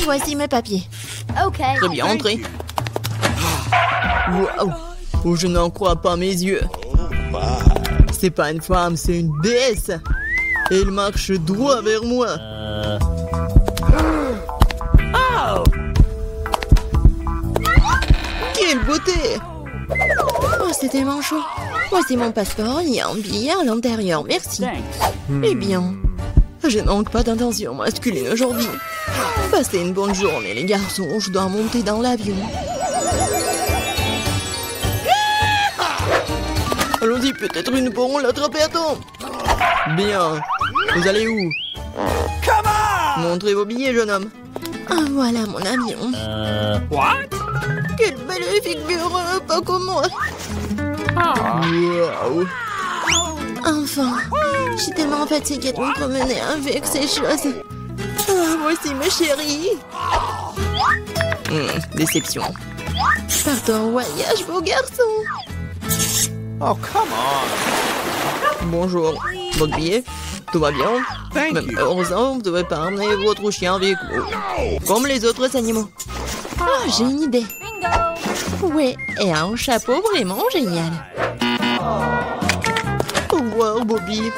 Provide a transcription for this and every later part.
Voici mes papiers. Très bien, entrez. Waouh! Oh, je n'en crois pas mes yeux. C'est pas une femme, c'est une déesse. Et elle marche droit vers moi. Quelle beauté! Oh, c'est tellement chaud. Voici mon passeport, il y a un billet à l'intérieur, merci. Eh bien, Je ne manque pas d'intention masculine aujourd'hui. Passez une bonne journée, les garçons. Je dois monter dans l'avion. Allons-y, peut-être nous pourrons l'attraper à temps. Bien. Vous allez où? Montrez vos billets, jeune homme. ah, voilà mon avion. Quelle belle figure, pas comme moi. Waouh. Enfin, je suis tellement fatiguée de me promener avec ces choses. Ah, voici ma chérie. Déception. Partons en voyage, beau garçon. Bonjour. Votre billet? Tout va bien? Même heureusement, vous devez pas emmener votre chien avec vous. Comme les autres animaux. Oh, j'ai une idée. Oui, et un chapeau vraiment génial. Au revoir, Bobby.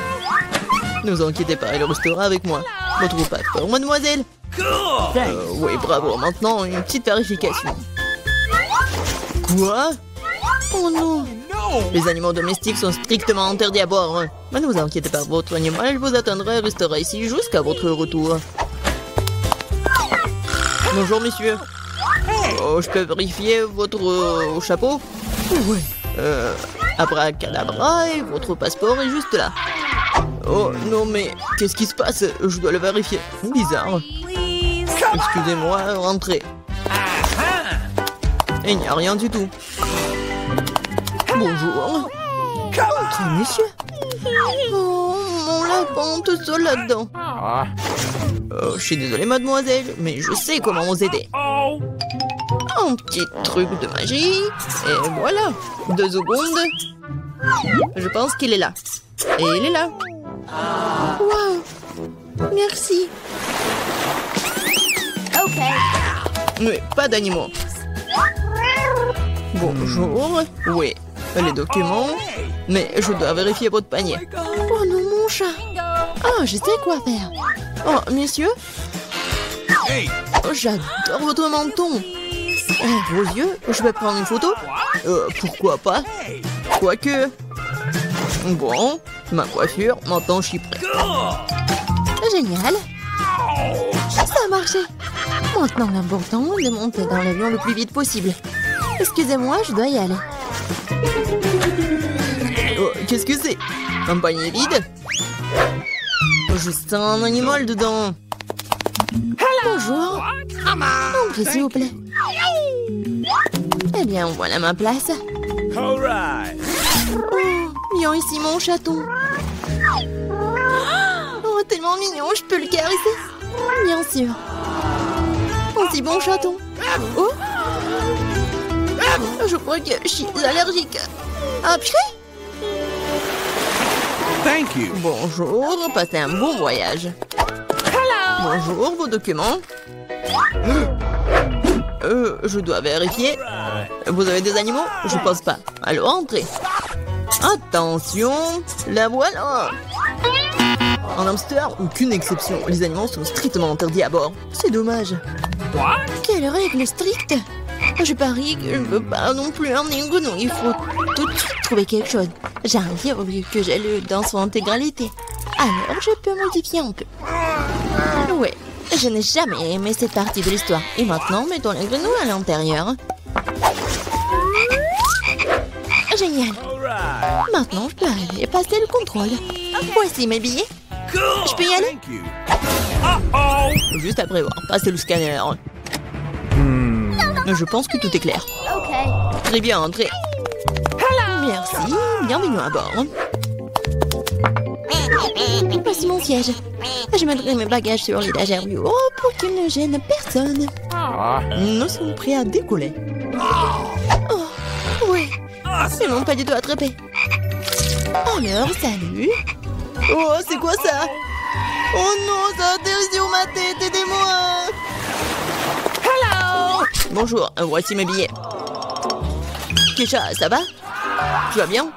Ne vous inquiétez pas, il restera avec moi. Votre passeport, mademoiselle. Oui, bravo. Maintenant, une petite vérification. Quoi? Oh non. Les animaux domestiques sont strictement interdits à bord. Mais ne vous inquiétez pas, votre animal vous attendra et restera ici jusqu'à votre retour. Bonjour, monsieur. Oh, je peux vérifier votre chapeau? Oui. Abracadabra, et votre passeport est juste là. Oh non, mais qu'est-ce qui se passe? Je dois le vérifier. Bizarre. Excusez-moi, rentrez. Et il n'y a rien du tout. Bonjour. Entrez, monsieur. Oh, mon lapin, tout seul là-dedans. Oh, je suis désolée, mademoiselle, mais je sais comment vous aider. Un petit truc de magie. Et voilà. 2 secondes. Je pense qu'il est là. Et il est là. Wow. Merci. Mais pas d'animaux. Bonjour. Oui. Les documents. Mais je dois vérifier votre panier. Oh non, mon chat. Ah, je sais quoi faire. Oh, monsieur. Oh, j'adore votre menton. Vos yeux, je vais prendre une photo. Pourquoi pas? Quoique. Bon, ma coiffure, maintenant je suis prêt. Génial. Ça a marché. Maintenant, l'important est de monter dans l'avion le plus vite possible. Excusez-moi, je dois y aller. Oh, qu'est-ce que c'est? Un panier vide? Oh, je sens un animal dedans. Bonjour. Entrez, s'il vous plaît. Eh bien, voilà ma place. Oh, viens ici, mon chaton. Oh, tellement mignon, je peux le caresser? Bien sûr. Aussi bon chaton. Oh, je crois que je suis allergique. Ah, purée. Thank you. Bonjour, passez un bon voyage. Bonjour, vos documents. Je dois vérifier. Vous avez des animaux? Je pense pas. Alors, entrez. Attention, la voilà. En hamster, aucune exception. Les animaux sont strictement interdits à bord. C'est dommage. Quelle règle stricte. Je parie que je ne peux pas non plus emmener une grenouille. Il faut Tout de suite trouver quelque chose. J'arrive au lieu que j'ai lu dans son intégralité. Alors, je peux modifier un peu. Ouais, je n'ai jamais aimé cette partie de l'histoire. Et maintenant, mettons les grenouilles à l'intérieur. Génial. Maintenant, je peux aller passer le contrôle. Voici mes billets. Je peux y aller? Thank you. juste après avoir passé le scanner. Je pense que tout est clair. Très bien, entrez. Merci. Bienvenue à bord. Voici mon siège. Je mettrai mes bagages sur l'étagère du haut pour qu'ils ne gênent personne. Nous sommes prêts à décoller. Oh, oui. Ils m'ont pas du tout attrapé. Alors, salut. Oh, c'est quoi ça? Oh non, ça atterrit sur ma tête, aidez-moi! bonjour, voici mes billets. Keisha, ça va? Tu vas bien?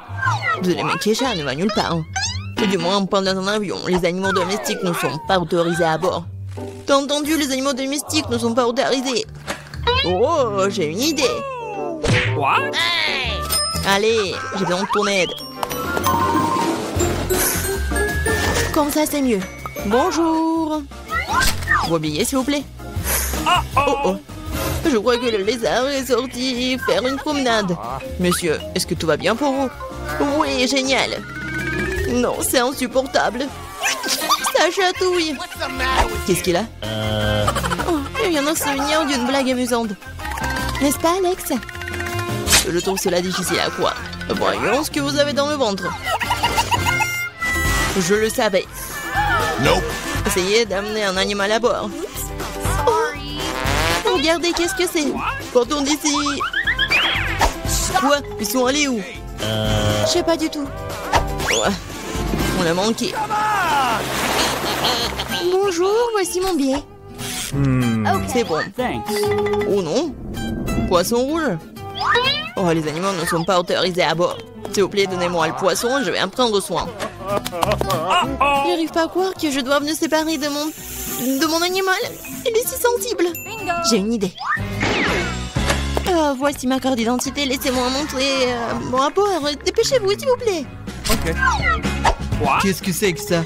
Désolé, mais Keisha ne va nulle part. Ou du moins, pendant un avion, les animaux domestiques ne sont pas autorisés à bord. T'as entendu, les animaux domestiques ne sont pas autorisés. Oh, j'ai une idée. What? Allez, j'ai besoin de ton aide. Comme ça, c'est mieux. Bonjour. Vos billets, s'il vous plaît. Oh oh. Je crois que le lézard est sorti faire une promenade. Monsieur, est-ce que tout va bien pour vous? Oui, génial. Non, c'est insupportable. Ça chatouille. Qu'est-ce qu'il a? Oh, il vient d'un souvenir d'une blague amusante. N'est-ce pas, Alex? Je trouve cela difficile à croire. Voyons ce que vous avez dans le ventre. Je le savais. Nope. Essayez d'amener un animal à bord. Oh, regardez, qu'est-ce que c'est? Partons d'ici. Quoi? Ils sont allés où? Je sais pas du tout. Ouais. On l'a manqué. Bonjour, voici mon billet. C'est bon. Thanks. Oh non. Poisson rouge. Oh, les animaux ne sont pas autorisés à bord. S'il vous plaît, donnez-moi le poisson, je vais en prendre soin. Je n'arrive pas à croire que je dois me séparer de mon animal. Il est si sensible. J'ai une idée. Voici ma carte d'identité. Laissez-moi montrer mon rapport. Dépêchez-vous, s'il vous plaît. Ok. What? Qu'est-ce que c'est que ça?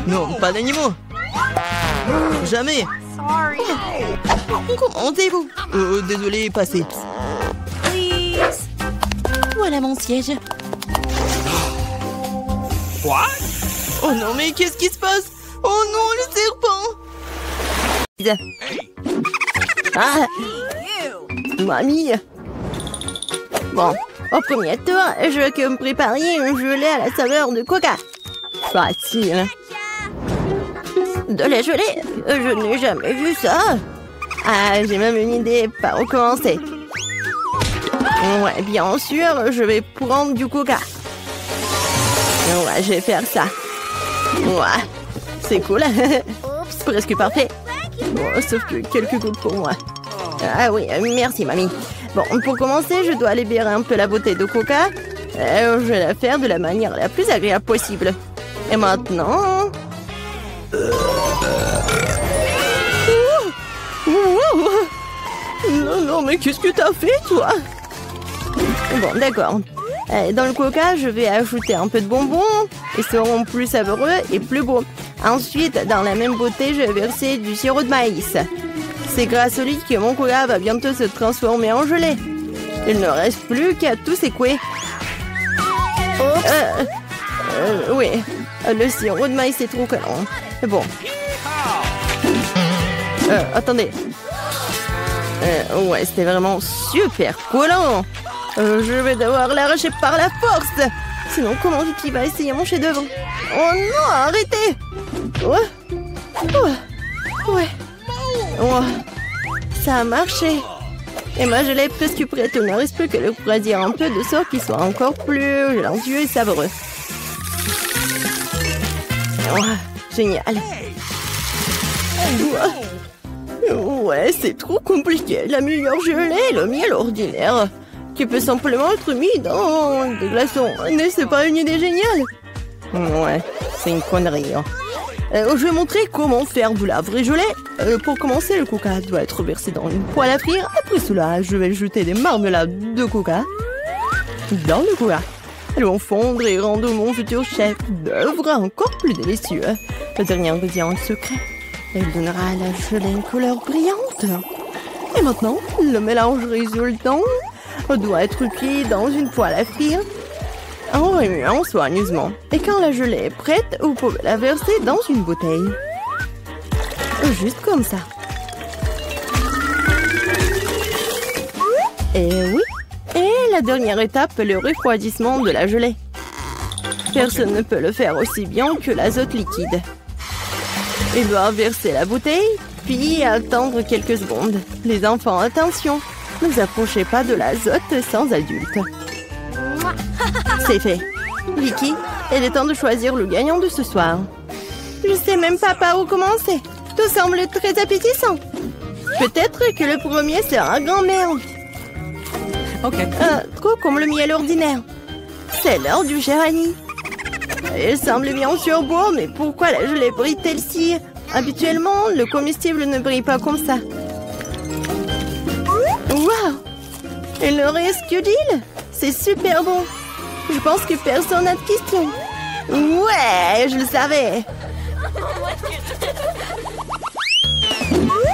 Non, pas d'animaux. Jamais. Comment êtes-vous? Désolé, passez. Voilà mon siège. What? Oh non, mais qu'est-ce qui se passe? Oh non, le serpent! Ah! Mamie! Bon, au premier tour, je veux que vous me prépariez une gelée à la saveur de coca. Facile. De la gelée? Je n'ai jamais vu ça. Ah, j'ai même une idée par où commencer. Ouais, bien sûr, je vais prendre du coca. Ouais, je vais faire ça. Ouais, c'est cool. Presque parfait. Bon, sauf que quelques gouttes pour moi. Ah oui, merci mamie. Bon, pour commencer, je dois libérer un peu la bouteille de coca. Je vais la faire de la manière la plus agréable possible. Et maintenant... Non, non, mais qu'est-ce que t'as fait, toi? Bon, d'accord. Dans le coca, je vais ajouter un peu de bonbons. Ils seront plus savoureux et plus beaux. Ensuite, dans la même bouteille, je vais verser du sirop de maïs. C'est grâce à lui que mon coca va bientôt se transformer en gelée. Il ne reste plus qu'à tout secouer. Oui, le sirop de maïs est trop collant. Bon. Attendez. Ouais, c'était vraiment super collant. Je vais devoir l'arracher par la force. Sinon, comment tu vas essayer mon chef-d'œuvre? Oh non, arrêtez! Ouais. Ça a marché. Et ma gelée est presque prête. Il ne reste plus que le croisir un peu de sorte qu'il soit encore plus gélancieux et savoureux. Génial. Ouais, c'est trop compliqué. La meilleure gelée est le miel ordinaire, qui peut simplement être mis dans des glaçons. N'est-ce pas une idée géniale? Ouais, c'est une connerie. Je vais montrer comment faire de la vraie gelée. Pour commencer, le coca doit être versé dans une poêle à frire. Après cela, je vais ajouter des marmelades de coca dans le coca. Elles vont fondre et rendre mon futur chef-d'œuvre encore plus délicieux. Le dernier ingrédient secret. Elle donnera à la gelée une couleur brillante. Et maintenant, le mélange résultant doit être cuit dans une poêle à frire en remuant soigneusement. Et quand la gelée est prête, vous pouvez la verser dans une bouteille. Juste comme ça. Et oui. Et la dernière étape, le refroidissement de la gelée. Personne ne peut le faire aussi bien que l'azote liquide. Il doit verser la bouteille, puis attendre quelques secondes. Les enfants, attention, ne vous approchez pas de l'azote sans adulte. C'est fait. Vicky, il est temps de choisir le gagnant de ce soir. Je sais même pas par où commencer. Tout semble très appétissant. Peut-être que le premier sera grand-mère. Ok. Trop comme le miel ordinaire. C'est l'heure du Géranie. Il semble bien surbeau, mais pourquoi la gelée brille-t-elle si? Habituellement, le comestible ne brille pas comme ça. Waouh! Il ne reste que d'huile. C'est super bon. Je pense que personne n'a de questions. Ouais, je le savais.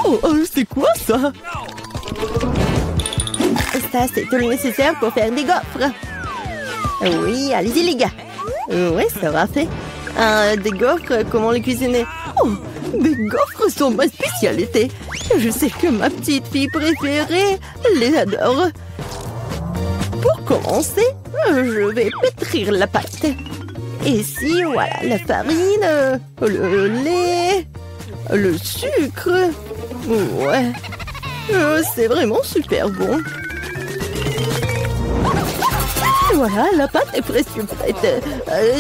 Oh, c'est quoi ça? Ça, c'est tout le nécessaire pour faire des gaufres. Oui, allez-y les gars. Oui, ça va fait. Des gaufres, comment les cuisiner? Oh, des gaufres sont ma spécialité. Je sais que ma petite fille préférée les adore. Pour commencer, je vais pétrir la pâte. Ici, voilà, la farine, le lait, le sucre. Ouais, c'est vraiment super bon. Voilà, la pâte est presque prête.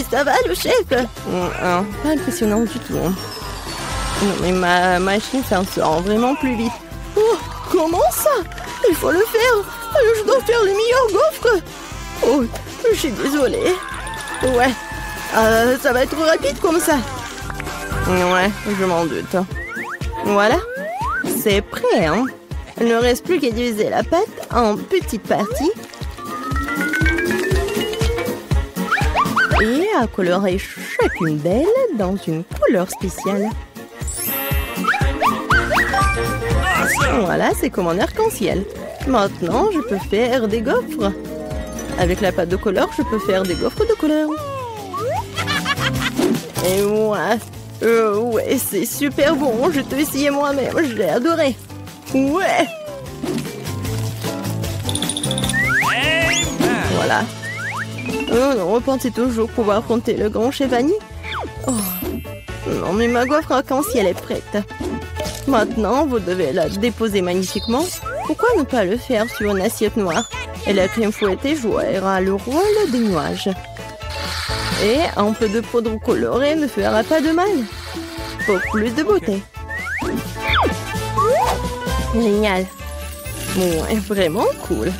Ça va, le chef? Pas impressionnant du tout. Non, mais ma machine s'en sort vraiment plus vite. Oh, comment ça? Il faut le faire. Je dois faire les meilleurs gaufres. Oh, je suis désolée. Ouais, ça va être rapide comme ça. Ouais, je m'en doute. Voilà, c'est prêt, hein? Il ne reste plus qu'à diviser la pâte en petites parties. Et à colorer chacune d'elles dans une couleur spéciale. Voilà, c'est comme un arc-en-ciel. Maintenant, je peux faire des gaufres. Avec la pâte de couleur, je peux faire des gaufres de couleur. Et ouais, c'est super bon. Je t'ai essayé moi-même, je l'ai adoré. Ouais. Voilà. Oh non, pensez toujours pouvoir affronter le grand chef Annie. Oh. Non, mais ma gaufre arc-en-ciel est prête. Maintenant, vous devez la déposer magnifiquement. Pourquoi ne pas le faire sur une assiette noire? Et la crème fouettée jouera le rôle des nuages. Et un peu de poudre colorée ne fera pas de mal. Pour plus de beauté. Génial. Ouais, vraiment cool.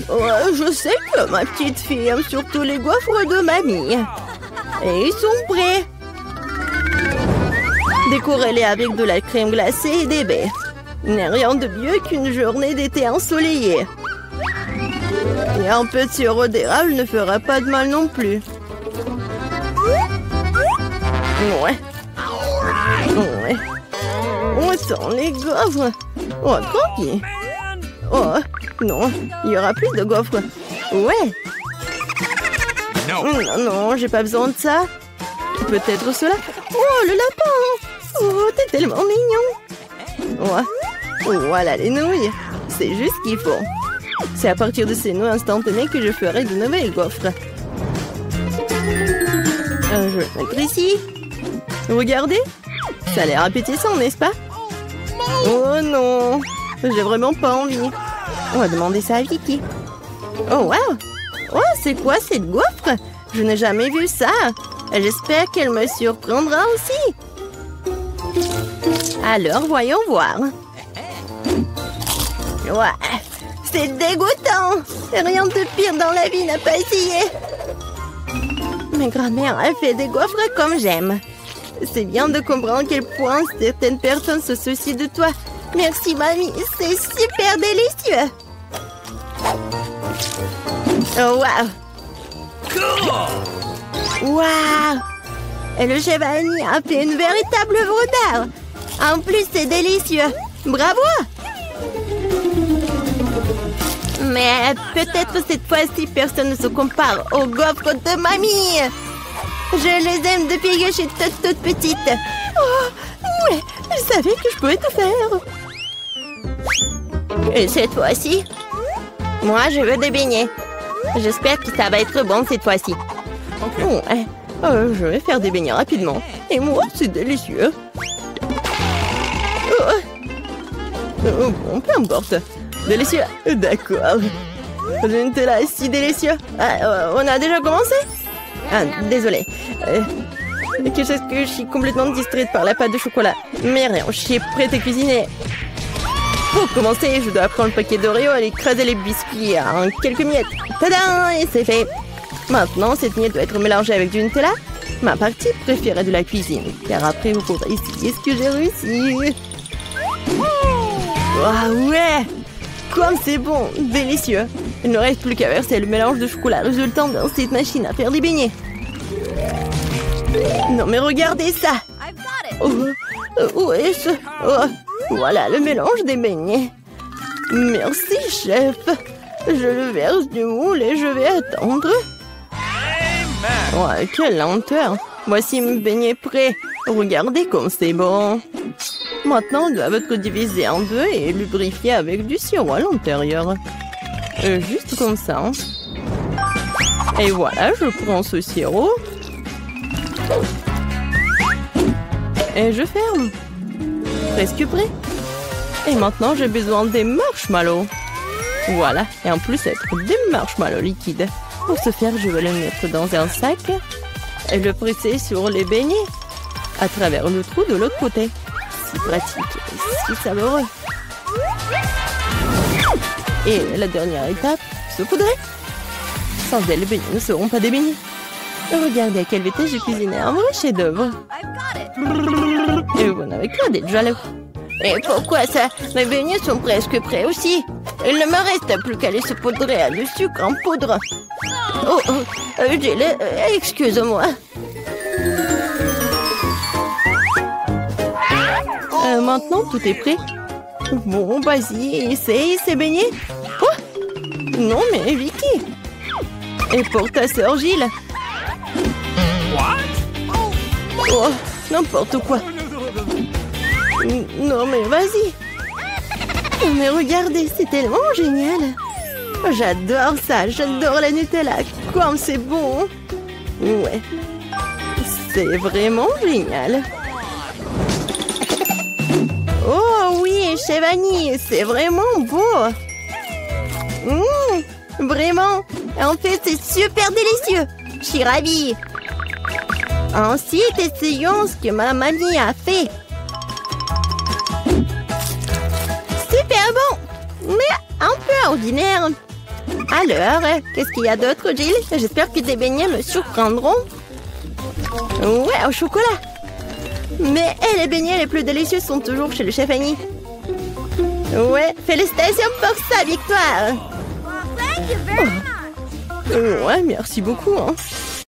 Ouais, je sais que ma petite fille aime surtout les gaufres de mamie. Et ils sont prêts. Décorez-les avec de la crème glacée et des baies. Il n'y a rien de mieux qu'une journée d'été ensoleillée. Et un peu de sirop d'érable ne fera pas de mal non plus. Ouais. On sent les gaufres. Oh, tranquille. Oh, non, il y aura plus de gaufres. Ouais. Non, j'ai pas besoin de ça. Peut-être cela. Oh, le lapin. Oh, t'es tellement mignon. Ouais. Voilà les nouilles. C'est juste ce qu'il faut. C'est à partir de ces nouilles instantanées que je ferai de nouvelles gaufres. Je vais le mettre ici. Regardez. Ça a l'air appétissant, n'est-ce pas? Oh non. J'ai vraiment pas envie. On va demander ça à Vicky. Oh, wow. Oh, c'est quoi cette gaufre? Je n'ai jamais vu ça. J'espère qu'elle me surprendra aussi. Alors, voyons voir. Ouais, c'est dégoûtant. Rien de pire dans la vie n'a pas essayé. Ma grand-mère a fait des gaufres comme j'aime. C'est bien de comprendre à quel point certaines personnes se soucient de toi. Merci, mamie. C'est super délicieux. Oh, waouh. Waouh. Et le chef Annie a fait une véritable œuvre d'art. En plus, c'est délicieux. Bravo. Mais peut-être cette fois-ci, personne ne se compare aux gaufres de mamie. Je les aime depuis que je suis toute petite. Oh, ouais, je savais que je pouvais tout faire. Et cette fois-ci, moi, je veux des beignets. J'espère que ça va être bon cette fois-ci. Ouais, je vais faire des beignets rapidement. Et moi, c'est délicieux. Bon, peu importe. Délicieux. D'accord. Le Nutella est si délicieux. On a déjà commencé? Désolé. Qu'est-ce que je suis complètement distraite par la pâte de chocolat. Mais rien, je suis prête à cuisiner. Pour commencer, je dois prendre le paquet d'Oreo et écraser les biscuits en quelques miettes. Tadam! Et c'est fait. Maintenant, cette miette doit être mélangée avec du Nutella. Ma partie préférée de la cuisine. Car après, vous pourrez essayer ce que j'ai réussi. Ah ouais! Comme c'est bon! Délicieux! Il ne reste plus qu'à verser le mélange de chocolat résultant dans cette machine à faire des beignets. Non mais regardez ça! Oh, où est-ce? Oh, voilà le mélange des beignets. Merci, chef. Je le verse du moule et je vais attendre. Ouais, quelle lenteur. Voici mes beignets prêts. Regardez comme c'est bon. Maintenant, ils doivent être divisés en deux et lubrifiés avec du sirop à l'intérieur. Juste comme ça. Et voilà, je prends ce sirop. Et je ferme. Presque prêt. Et maintenant, j'ai besoin des marshmallows. Voilà. Et en plus, être des marshmallows liquides. Pour ce faire, je vais le mettre dans un sac et le presser sur les beignets à travers le trou de l'autre côté. Si pratique et si savoureux. Et la dernière étape, saupoudrer. Sans elle, les beignets ne seront pas des beignets. Regardez à quelle vitesse j'ai cuisiné un vrai chef-d'œuvre. Et vous n'avez qu'à d'être jaloux. Et pourquoi ça? Mes beignets sont presque prêts aussi. Il ne me reste plus qu'à les saupoudrer le sucre en poudre. Oh, Jill, excuse-moi. Maintenant, tout est prêt. Bon, vas-y, essaye ces beignets. Oh, non, mais Vicky. Et pour ta sœur Jill. Oh, n'importe quoi. Non, mais vas-y. Mais regardez, c'est tellement génial. J'adore ça, j'adore la Nutella. Comme c'est bon. Ouais. C'est vraiment génial. Oh oui, chez Vanille, c'est vraiment beau. Vraiment. En fait, c'est super délicieux. Je suis ravie. Ensuite, essayons ce que ma mamie a fait. Super bon, mais un peu ordinaire. Alors, qu'est-ce qu'il y a d'autre, Jill? J'espère que tes beignets me surprendront. Ouais, au chocolat. Mais les beignets les plus délicieux sont toujours chez le chef Annie. Ouais, félicitations pour sa victoire. Oh. Ouais, merci beaucoup. Hein.